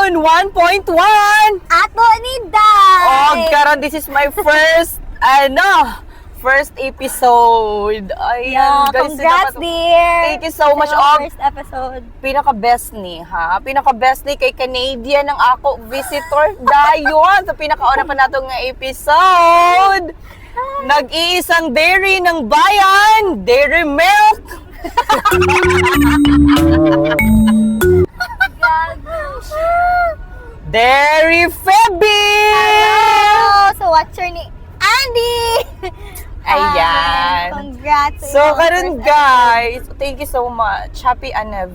on 1.1. Ato ni Day. Oh, karon this is my first episode. Ayan, guys. Congrats, dear. Thank you so much. Sa first episode. Pinaka-best ni, ha? Pinaka-best ni kay Canadian ng ako visitor. Dayon, sa pinaka-una pa nato nga episode. Nag-iisang dairy ng bayan, Dairy Milk. Dairy Feby. So, what's your name? Andy! Ayan. Congrats. So, karon guys, thank you so much. Happy Anev.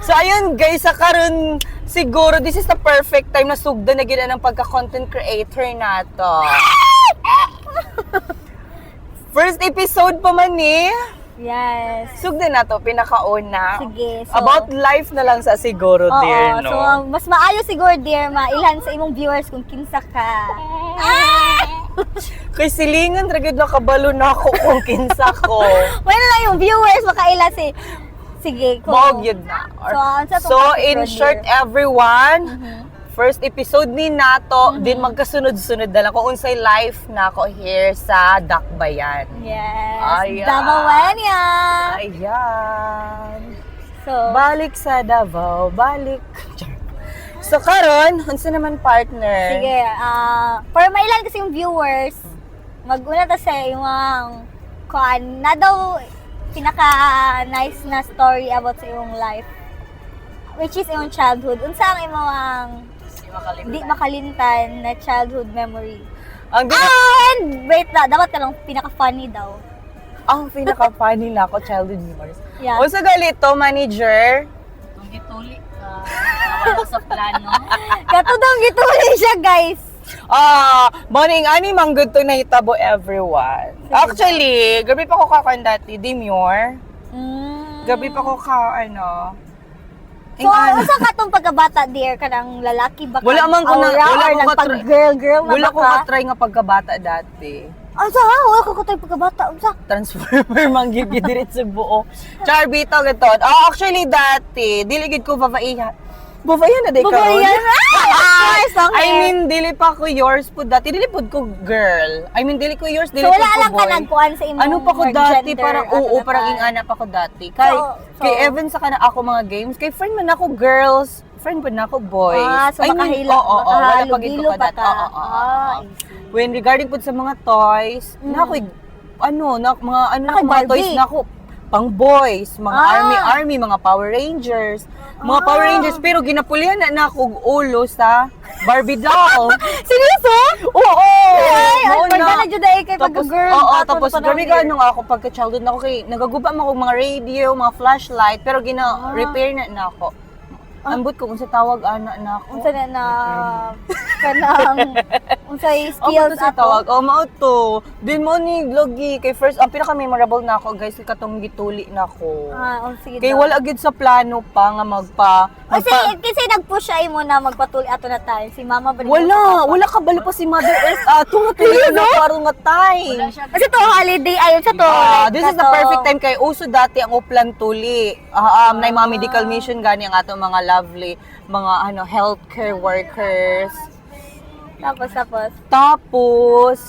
So, ayun guys, sa karon siguro, this is the perfect time na sugda na gina ng pagka-content creator nato. First episode pa man ni. Yes. Sugda na to, pinakauna. Sige. So, About life na lang sa siguro, oo, dear, no? So, mas maayo siguro, dear, mailan sa imong viewers kung kinsa ka. Kay silingan, ragid na kabalo na ako kung kinsa ko. Wala na yung viewers, makaila si... Sige, kung... Mog yun na. So, in short, dear. everyone, first episode ni nato, din magkasunod-sunod na lang kung unsay life na ako here sa Dakbayan. Yes. Ayan. Damawanya. Ayan. So, Balik sa Davao, balik. So, karon, unsa naman partner? sige, for mailan kasi yung viewers, mag-una ta sa yung kuan na daw pinaka-nice na story about sa iyong life, which is iyong childhood. Unsa ang imong di makalimtan na childhood memory? Ang And wait na, dapat ka lang pinaka-funny daw. ang pinaka-funny na ako, childhood memories. Yeah. Unsa galito, manager? Ang gituli ka, nawala sa plano. Katudang gituloy siya, guys. Morning, ani manggod to na hitabo everyone. Actually, gabi pa ko kakan dati, Demure. Gabi pa ko So, unsa ka tong pagkabata, dear, kanang lalaki ba ka? Wala man ko na- Aura, wala or ko ka- nagpag-girl-girl na wala ba ko ka? ka-try nga pagkabata dati. Unsa ha? Wala ko katay pagkabata. Unsa? Transformer manggid dirit sa buo. Charbito gito. Actually dati, diligid ko babaihan. Babaihan na day karon. Babayan. Nice, okay. I mean, dili pa ko yours po dati. Dili po ko girl. I mean, dili ko yours, dili So, po wala ko lang ka boy. nagkuhan sa imong Ano pa ko dati? gender Parang at oo, that parang time. ingana pa ko dati. Kay, So- kay Evan sa kana ako mga games. Kay friend man ako girls. Friend pa na ako boys. So makahila, oo, wala pa gito makahalo-gilo ka pa dati. ka. Oo, oo, oo. I see. When regarding po sa mga toys, na ako, mga Nakay mga toys Barbie. na ako, pang boys, mga Ah. army, mga Power Rangers. Mga Power Rangers, pero ginapulihan na ako ulo sa Barbie doll. Seryoso? Oo! Ay, Oo pag na dyan dahil kay Tapos, pagka-girl. oo, ato tapos na pa grabe na, ka dear. nung ako pagka childhood na ako kay nagaguba mo ako mga radio, mga flashlight, pero repair na ako. Ambot ko kung sa tawag ana na ako. Unsa na kanang unsay skills sa tawag. Mao to. Din mo ni Logi kay first ang pinaka memorable na ako guys katong gituli na ako. Sige Kay daw. wala gid sa plano pa nga Kasi nag-push siya mo na magpatuloy ato na tayo. Si mama ba rin wala kabalo pa si Mother Earth ato nga na paro nga tay. Kasi to holiday ayon sa to. This is the perfect time kay uso dati ang uplan tuli. Na yung mga medical mission gani ang ato mga lovely mga healthcare workers. Tapos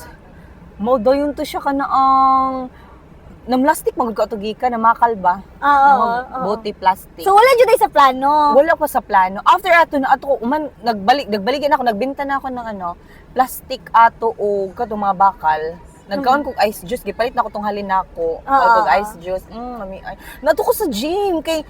mo dayon to siya kana ang plastic magud ka tugikan na makal ba? Oo. Bote plastic. So wala jud sa plano. Wala pa sa plano. After ato na ato uman nagbalik na ako nagbenta na ako ng plastic ato o katong mga bakal. Nagkaon kog ice juice, gipalit na ko tong halin nako. Kog ice juice. Mami ay. Nato ko sa gym kay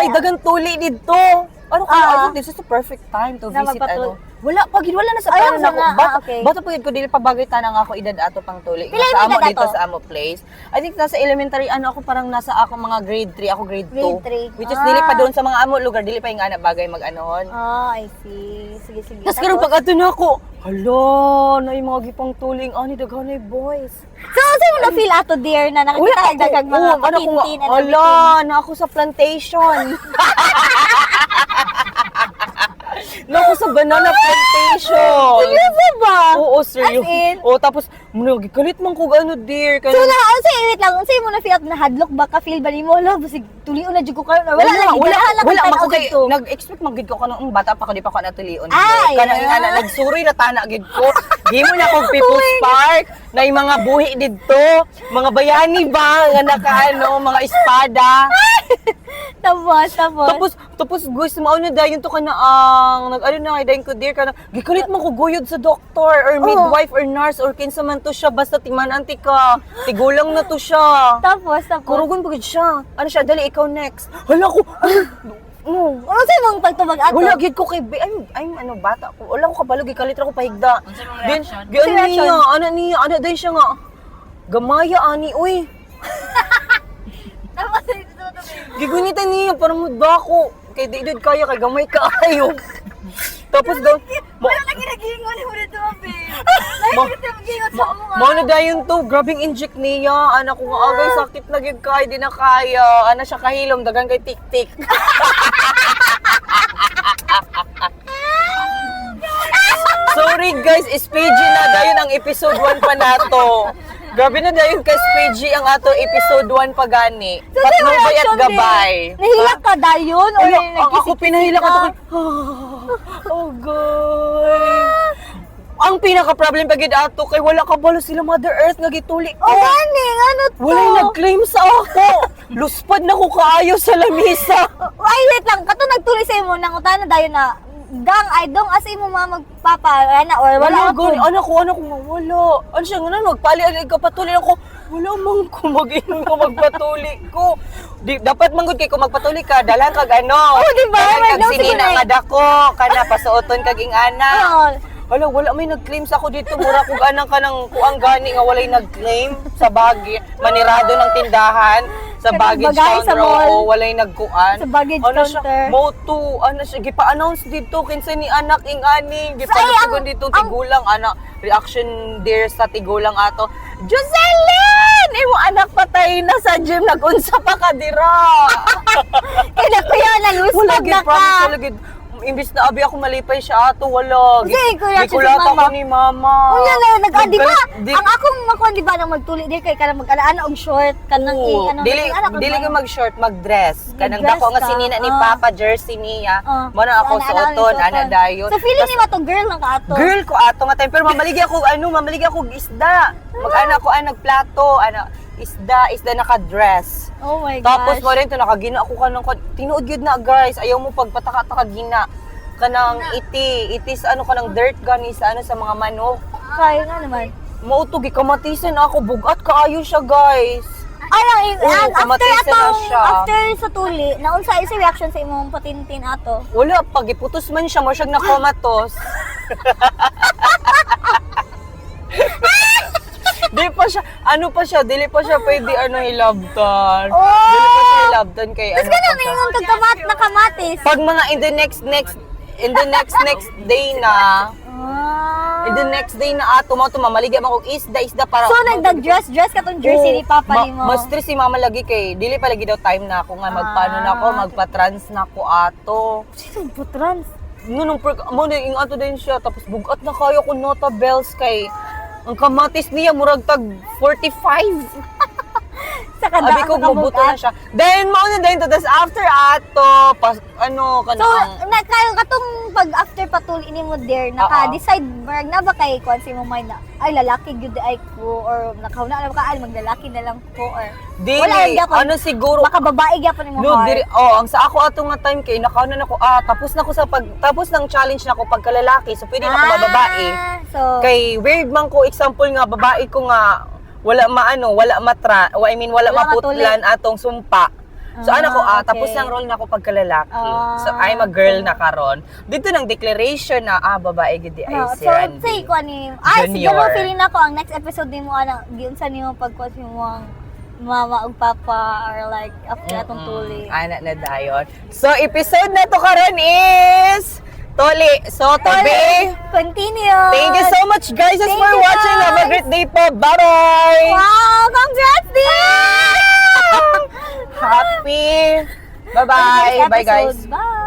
dagang tuli didto. Ano I think this is the perfect time to Na visit magpatul- Wala na sa Ayaw plano na na, ako. okay. Bata po ko dili pa bagay tanang ako edad ato pang tuli. Pila Sa amo edad dito ato? sa amo place. I think nasa elementary ako parang nasa ako mga grade 3, ako grade 2. Grade 3. Which is dili pa doon sa mga amo lugar, dili pa yung anak bagay mag-anohon. I see. Sige. Tapos karong pag ato na ako, hala, na yung mga gipang tuling, ani daghanay boys. So, saan mo na-feel ato, dear, na nakikita ka dagang mga patintin and everything? Hala, na ako sa plantation. Naku sa banana plantation. Seryoso ba? Oo, seryo. As in? Oo, tapos, galit man ko ano, dear. So na, unsay wait lang, unsay mo na feel na hadlok ba ka feel ba nimo la basig tulion na jud ko karon. Wala lang, wala man ko kay nag-expect magid ko kanang bata pa ko di pa ko natulion. Ay, Kanang ana nagsuri na tana gid ko. Di mo na kog People's Park na yung mga buhi didto, mga bayani ba nga nakaano, mga espada. Tapos guys, mao na dayon to kana ang nag-ano na kay dayon ko dear kana gikulit man ko guyod sa doktor or midwife or nurse or kinsa man to siya basta timan-anti ka. Tigulang na to siya. Tapos Kurugon pa gid siya. Ano siya, dali ikaw next. Hala ko. ano sa mong pagtubag ato? Wala gid ko kay I'm ano bata ko. Wala ko kabalo gikalitra ko pahigda. Unsa mong Then reaction? giano reaction? niya, ana din siya nga. Gamaya ani uy. Tapos ito to. Gigunitan niya para mudba ko. Kay di kaya kay gamay kaayo. Tapos daw Lagi nagingon mo dito, babe. Ma- Lagi nagingon sa mga. Mao na dayon to, grabing inject niya. Anak ko nga agay sakit na gid kay di na kaya. Ana siya kahilom dagan kay tik-tik. Sorry guys, SPG na dayon ang episode 1 pa nato. Grabe na dayon kay SPG ang ato episode 1 pa gani. Patnubay at gabay. Nahilak ka dayon o Ako pinahila ka to. Oh god. Ang pinaka-problem pa gid ato kay wala ka balo sila Mother Earth nga gituli ko. O gani, ano to? Wala nag-claim sa ako. Luspad na ko kaayo sa lamisa. Ay, wait lang. Kato nagtuloy sa imo nang utana dayon na gang ay dong as imo mga magpapa ana or wala Wala gani, anak ko nga wala. Ano siya nga magpali ang kapatuloy ako. Wala man ko mag-inom ko magpatuli ko. Dapat manggod kay ko magpatuli ka, dalan kag ano. Oh, di ba? Dalan May kag daw sinina siguro nga dako, kana pasuoton kag ing ana. Oo. Hala, wala may nag-claim sa ako dito. Mura kung anang ka ng kuang gani nga walay nag-claim sa baggage. Manirado ng tindahan sa baggage Bagay sa counter. mall. Oo, walay nagkuan. Sa baggage Ano siya, counter. Moto, ano siya, gipa-announce dito, kinsa ni anak ing ani. Gipa-announce dito, tigulang, anak. Reaction there sa tigulang ato. Jocelyn! Imo anak patay na sa gym, nag-unsa pa ka dira. Kaya kuya na Wala luspag gid, na promise, ka. wala gid. Imbis na abi ako malipay siya ato, wala. Sige, kuya, Gikulata si mama. ko ni mama. Kuya na di ba? Di- Ang akong makuan di ba nang magtuli di kay kanang mag-ana og short kanang Oo. ano Dili anak dili ko mag-short, mag-dress. Kanang Mag-dress dako nga ka. sinina ni Ah. Papa jersey niya. Ah. Mo na ako Ana- suoton, ana- ana dayon. So feeling ni to girl lang ka ato. Girl ko ato nga time pero mamaligi ako mamaligi ako og isda. Mag-ana ko nagplato, isda naka-dress. Oh my Tapos gosh. mo rin to nakagina ako kanang tinuod gyud na guys. Ayaw mo pagpataka-taka gina kanang itis ano kanang dirt gani sa sa mga manok. Kaya nga naman. Mao to gikamatisan ako bugat kaayo siya guys. Ano, Oo, after kamatisa na atong, siya. after sa tuli, naunsa isa reaction sa imong patintin ato? Wala, pag iputos man siya, mo siyang nakomatos. Di pa siya, dili pa siya pwede hilabtan. Oh! Dili pa siya hilabtan kay Tapos pa ganun, siya. ingon nakamatis. Pag mga in the next day na, ato mo mamaligya mo og isda para So, nagdag-dress katong jersey ni Papa ni mo. Mas stress si mama lagi kay dili pa lagi daw time na ako nga magpaano na ako, magpa-trans na ako ato. Sino po trans? Nung mo na ing ato din siya tapos bugat na kayo ko nota bells kay ang kamatis niya murag tag 45. Sa kada Abi ko mabuto na siya. Then mao na din to tas after ato pas ano kana So, ang katong pag after patuli ni mo there, naka-decide marag na ba kay kung si mo mind na, ay lalaki gyud ay ko or nakahuna na ba ka ay maglalaki na lang ko or dili hindi ako- ano siguro baka babae gyapon mo no heart. diri ang sa ako ato nga time kay nakaunan ako tapos na ko sa tapos ng challenge na ako pagkalalaki so pwede na ako mababae. So, Kay weird man ko example nga babae ko nga wala wala Wala maputlan atong sumpa. So ano ko okay. tapos ng role na ako pagkalalaki. So I'm a girl na karon. Dito ng declaration na babae gid ay si so Randy. say ko ani, ay Junior. siguro feeling nako ang next episode nimo ana giunsa nimo pagkuha mo ang mama ug papa or like after atong tuli. Ana na dayon. So episode na to karon is Toli. So Tobe. Continue. Thank you so much guys Thank for you, watching. Have a guys. great day po. Bye-bye. Wow, congrats din! Happy. Bye-bye. Next Bye guys. episode. Bye.